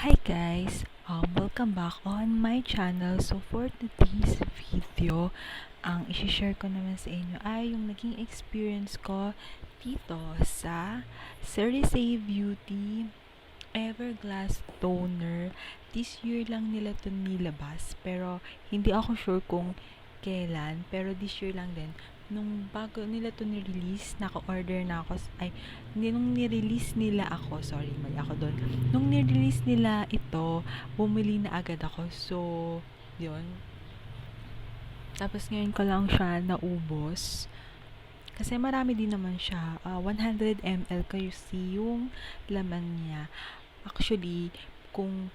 Hi guys! Welcome back on my channel. So for today's video, ang isi-share ko naman sa inyo ay yung naging experience ko dito sa Cerisay Beauty Everglass Toner. This year lang nila ito nilabas, pero hindi ako sure kung kailan, pero this year lang din. Nung bago nila ito ni-release, naka-order na ako, nung ni-release nila ako, sorry, mali ako doon. Nung ni-release nila ito, bumili na agad ako. So, yun. Tapos ngayon ko lang siya naubos. Kasi marami din naman siya. 100 ml kasi yung laman niya. Actually, kung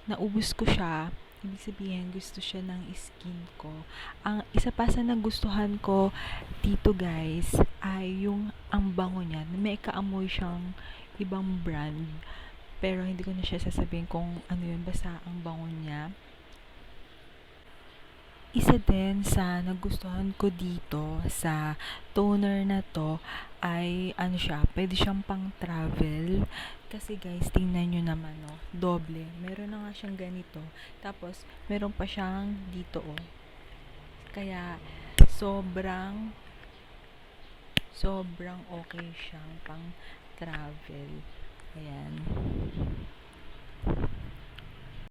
naubos ko siya, ibig sabihin gusto siya ng skin ko. Ang isa pa sa nagustuhan ko dito guys ay yung ang bango niya. May kaamoy siyang ibang brand. Pero hindi ko na siya sasabihin kung ano yun. Basta ang bango niya. Isa din sa nagustuhan ko dito sa toner na to ay ano siya, pwede siyang pang travel. Kasi guys, tingnan nyo naman doble. Meron na nga siyang ganito. Tapos, meron pa siyang dito Kaya, sobrang sobrang okay siyang pang travel. Ayan.